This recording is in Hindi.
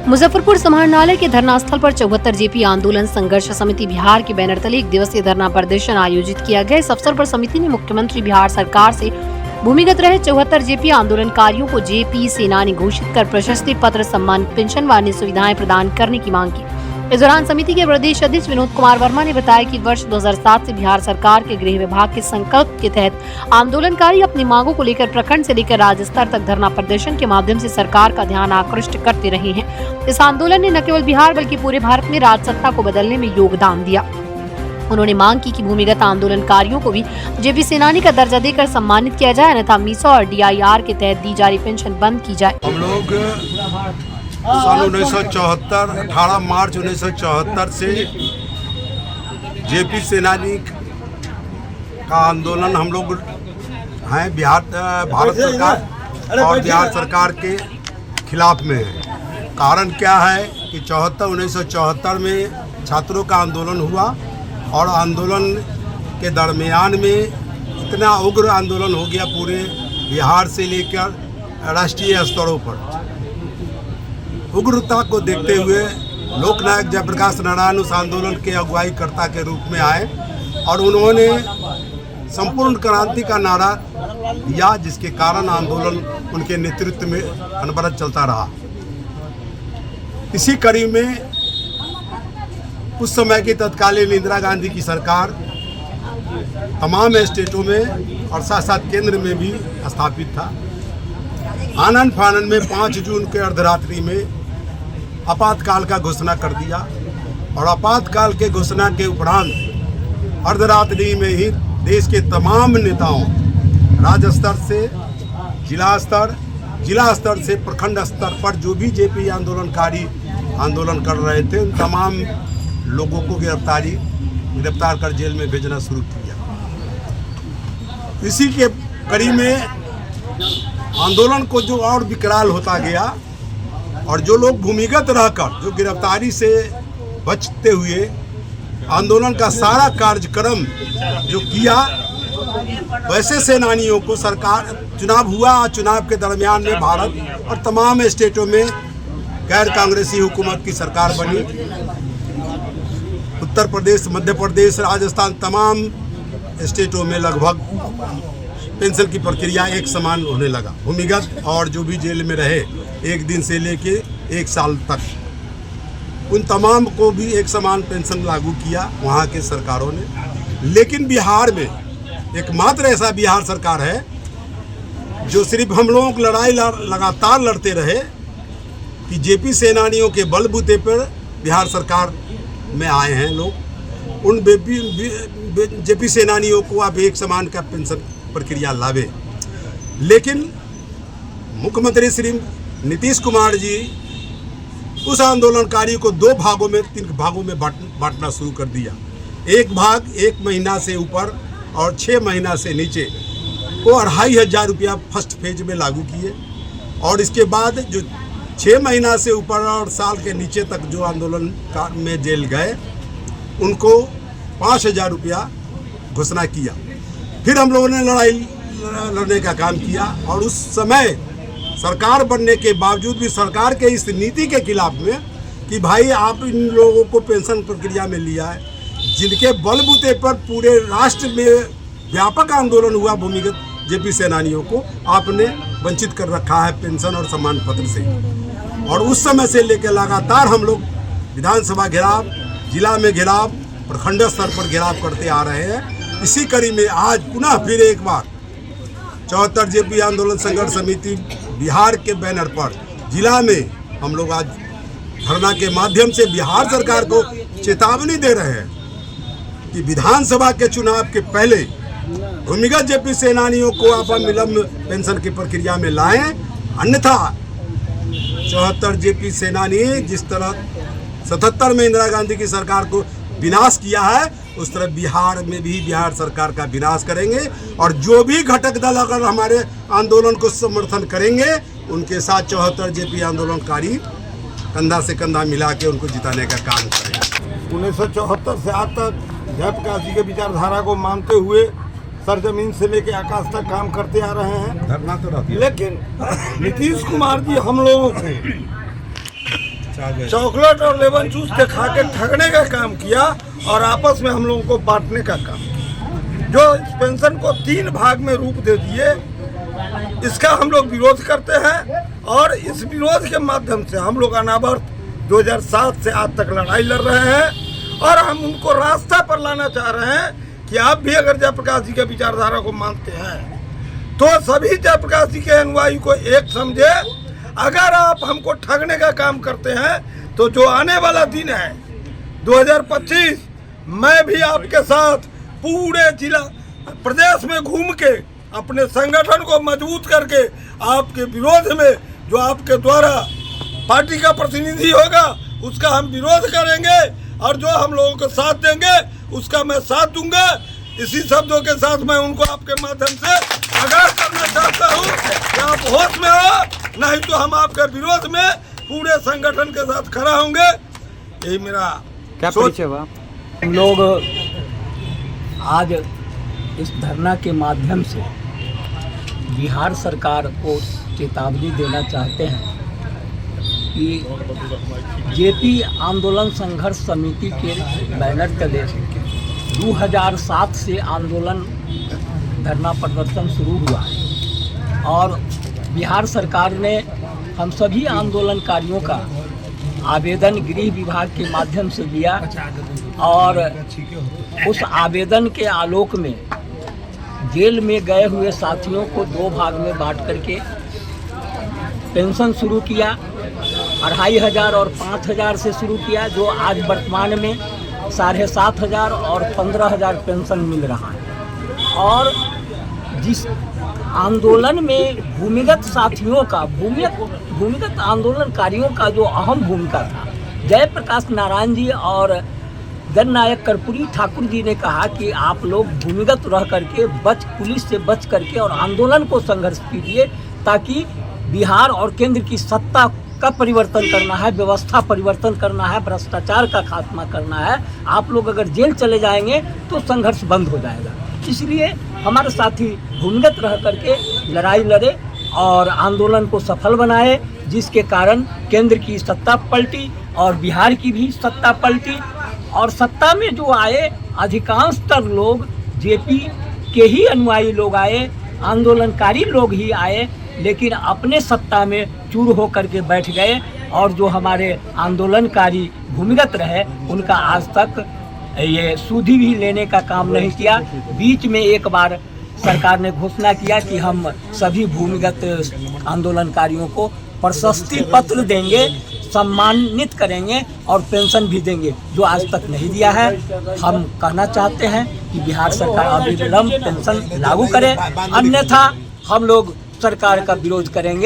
मुजफ्फरपुर समाहरणालय के धरना स्थल पर 74 जेपी आंदोलन संघर्ष समिति बिहार के बैनर तले 1 दिवसीय धरना प्रदर्शन आयोजित किया गया। इस अवसर पर समिति ने मुख्यमंत्री बिहार सरकार से भूमिगत रहे 74 जेपी आंदोलनकारियों को जेपी सेनानी घोषित कर प्रशस्ति पत्र, सम्मान, पेंशन व अन्य सुविधाएं प्रदान करने की मांग की। इस दौरान समिति के प्रदेश अध्यक्ष विनोद कुमार वर्मा ने बताया कि वर्ष 2007 से बिहार सरकार के गृह विभाग के संकल्प के तहत आंदोलनकारी अपनी मांगों को लेकर प्रखंड से लेकर राज्य स्तर तक धरना प्रदर्शन के माध्यम से सरकार का ध्यान आकृष्ट करते रहे हैं। इस आंदोलन ने न केवल बिहार बल्कि पूरे भारत में राज सत्ता को बदलने में योगदान दिया। उन्होंने मांग की कि भूमिगत आंदोलनकारियों को भी जेपी सेनानी का दर्जा देकर सम्मानित किया जाए, अन्यथा मीसा और डीआईआर के तहत दी जा रही पेंशन बंद की जाए। हम लोग सन 1974 18 मार्च 1974 से जेपी सेनानी का आंदोलन हम लोग हैं भारत सरकार और बिहार सरकार के खिलाफ में है। कारण क्या है कि 1974 में छात्रों का आंदोलन हुआ और आंदोलन के दरमियान में इतना उग्र आंदोलन हो गया पूरे बिहार से लेकर राष्ट्रीय स्तरों पर। उग्रता को देखते हुए लोकनायक जयप्रकाश नारायण उस आंदोलन के अगुवाईकर्ता के रूप में आए और उन्होंने संपूर्ण क्रांति का नारा दिया, जिसके कारण आंदोलन उनके नेतृत्व में अनवरत चलता रहा। इसी कड़ी में उस समय की तत्कालीन इंदिरा गांधी की सरकार तमाम स्टेटों में और साथ साथ केंद्र में भी स्थापित था। आनन फानन में 5 जून के अर्धरात्रि में आपातकाल का घोषणा कर दिया और आपातकाल के घोषणा के उपरांत अर्धरात्रि में ही देश के तमाम नेताओं, राज्य स्तर से जिला स्तर से प्रखंड स्तर पर जो भी जेपी आंदोलनकारी आंदोलन कर रहे थे, उन तमाम लोगों को गिरफ्तार कर जेल में भेजना शुरू किया। इसी के कड़ी में आंदोलन को जो और विकराल होता गया और जो लोग भूमिगत रहकर जो गिरफ्तारी से बचते हुए आंदोलन का सारा कार्यक्रम जो किया, वैसे सेनानियों को सरकार चुनाव हुआ। चुनाव के दरमियान में भारत और तमाम स्टेटों में गैर कांग्रेसी हुकूमत की सरकार बनी। उत्तर प्रदेश, मध्य प्रदेश, राजस्थान, तमाम स्टेटों में लगभग पेंशन की प्रक्रिया एक समान होने लगा। भूमिगत और जो भी जेल में रहे 1 दिन से लेके 1 साल तक, उन तमाम को भी एक समान पेंशन लागू किया वहाँ के सरकारों ने। लेकिन बिहार में एकमात्र ऐसा बिहार सरकार है जो सिर्फ हम लोगों की लड़ाई लगातार लड़ते रहे कि जेपी सेनानियों के बलबूते पर बिहार सरकार में आए हैं लोग। उन जेपी सेनानियों को अब एक समान का पेंशन प्रक्रिया लावे। लेकिन मुख्यमंत्री श्री नीतीश कुमार जी उस आंदोलनकारी को 2 भागों में 3 भागों में बांटना शुरू कर दिया। एक भाग 1 महीना से ऊपर और 6 महीना से नीचे को 2500 रुपया फर्स्ट फेज में लागू किए और इसके बाद जो 6 महीना से ऊपर और साल के नीचे तक जो आंदोलन में जेल गए उनको 5000 रुपया घोषणा किया। फिर हम लोगों ने लड़ने का काम किया और उस समय सरकार बनने के बावजूद भी सरकार के इस नीति के खिलाफ में कि भाई आप इन लोगों को पेंशन प्रक्रिया में लिया है, जिनके बलबूते पर पूरे राष्ट्र में व्यापक आंदोलन हुआ, भूमिगत जेपी सेनानियों को आपने वंचित कर रखा है पेंशन और सम्मान पत्र से। और उस समय से लेकर लगातार हम लोग विधानसभा घेराव, जिला में घेराव, प्रखंड स्तर पर घेराव करते आ रहे हैं। इसी कड़ी में आज पुनः फिर एक बार 74 जेपी आंदोलन संघर्ष समिति बिहार के बैनर पर जिला में हम लोग आज धरना के माध्यम से बिहार सरकार को चेतावनी दे रहे हैं कि विधानसभा के चुनाव के पहले भूमिगत जेपी सेनानियों को आप विलंब पेंशन की प्रक्रिया में लाएं, अन्यथा 74 जेपी सेनानी जिस तरह 77 में इंदिरा गांधी की सरकार को विनाश किया है, उस तरह बिहार में भी बिहार सरकार का विनाश करेंगे। और जो भी घटक दल अगर हमारे आंदोलन को समर्थन करेंगे, उनके साथ 74 जेपी आंदोलनकारी कंधा से कंधा मिला के उनको जिताने का काम करेंगे। 1974 से आज तक जयप्रकाश जी के विचारधारा को मानते हुए सरजमीन से लेके आकाश तक काम करते आ रहे हैं। धरना तो रहती है। लेकिन नीतीश कुमार जी हम लोगों को चॉकलेट और लेमन जूस दिखा के ठगने का काम किया और आपस में हम लोगों को बांटने का काम किया, जो इस पेंशन को 3 भाग में रूप दे दिए। इसका हम लोग विरोध करते हैं और इस विरोध के माध्यम से हम लोग अनावरत 2007 से आज तक लड़ाई लड़ रहे हैं और हम उनको रास्ता पर लाना चाह रहे हैं कि आप भी अगर जयप्रकाश जी के विचारधारा को मानते हैं तो सभी जयप्रकाश जी के अनुयायी को एक समझे। अगर आप हमको ठगने का काम करते हैं तो जो आने वाला दिन है 2025, मैं भी आपके साथ पूरे जिला प्रदेश में घूम के अपने संगठन को मजबूत करके आपके विरोध में जो आपके द्वारा पार्टी का प्रतिनिधि होगा उसका हम विरोध करेंगे और जो हम लोगों को साथ देंगे उसका मैं साथ दूंगा। इसी शब्दों के साथ मैं उनको आपके माध्यम से आगाह करना चाहता हूँ कि आप होश में हो, नहीं तो हम आपके विरोध में पूरे संगठन के साथ खड़ा होंगे। यही मेरा क्या परिचय हुआ? हम लोग आज इस धरना के माध्यम से बिहार सरकार को चेतावनी देना चाहते हैं कि जेपी आंदोलन संघर्ष समिति के बैनर तले 2007 से आंदोलन धरना प्रदर्शन शुरू हुआ है और बिहार सरकार ने हम सभी आंदोलनकारियों का आवेदन गृह विभाग के माध्यम से दिया और उस आवेदन के आलोक में जेल में गए हुए साथियों को 2 भाग में बांट करके पेंशन शुरू किया। 2500 और 5000 से शुरू किया, जो आज वर्तमान में 7500 और 15000 पेंशन मिल रहा है। और जिस आंदोलन में भूमिगत साथियों का भूमिगत आंदोलनकारियों का जो अहम भूमिका था, जयप्रकाश नारायण जी और जननायक कर्पूरी ठाकुर जी ने कहा कि आप लोग भूमिगत रह करके पुलिस से बच करके और आंदोलन को संघर्ष कीजिए, ताकि बिहार और केंद्र की सत्ता का परिवर्तन करना है, व्यवस्था परिवर्तन करना है, भ्रष्टाचार का खात्मा करना है। आप लोग अगर जेल चले जाएंगे तो संघर्ष बंद हो जाएगा। इसलिए हमारे साथी भूमिगत रह करके लड़ाई लड़े और आंदोलन को सफल बनाए, जिसके कारण केंद्र की सत्ता पलटी और बिहार की भी सत्ता पलटी। और सत्ता में जो आए अधिकांशतर लोग जेपी के ही अनुयायी लोग आए, आंदोलनकारी लोग ही आए, लेकिन अपने सत्ता में चूर होकर के बैठ गए और जो हमारे आंदोलनकारी भूमिगत रहे उनका आज तक ये सुधि भी लेने का काम नहीं किया। बीच में एक बार सरकार ने घोषणा किया कि हम सभी भूमिगत आंदोलनकारियों को प्रशस्ति पत्र देंगे, सम्मानित करेंगे और पेंशन भी देंगे, जो आज तक नहीं दिया है। हम कहना चाहते हैं कि बिहार सरकार अविलंब पेंशन लागू करे, अन्यथा हम लोग सरकार का विरोध करेंगे।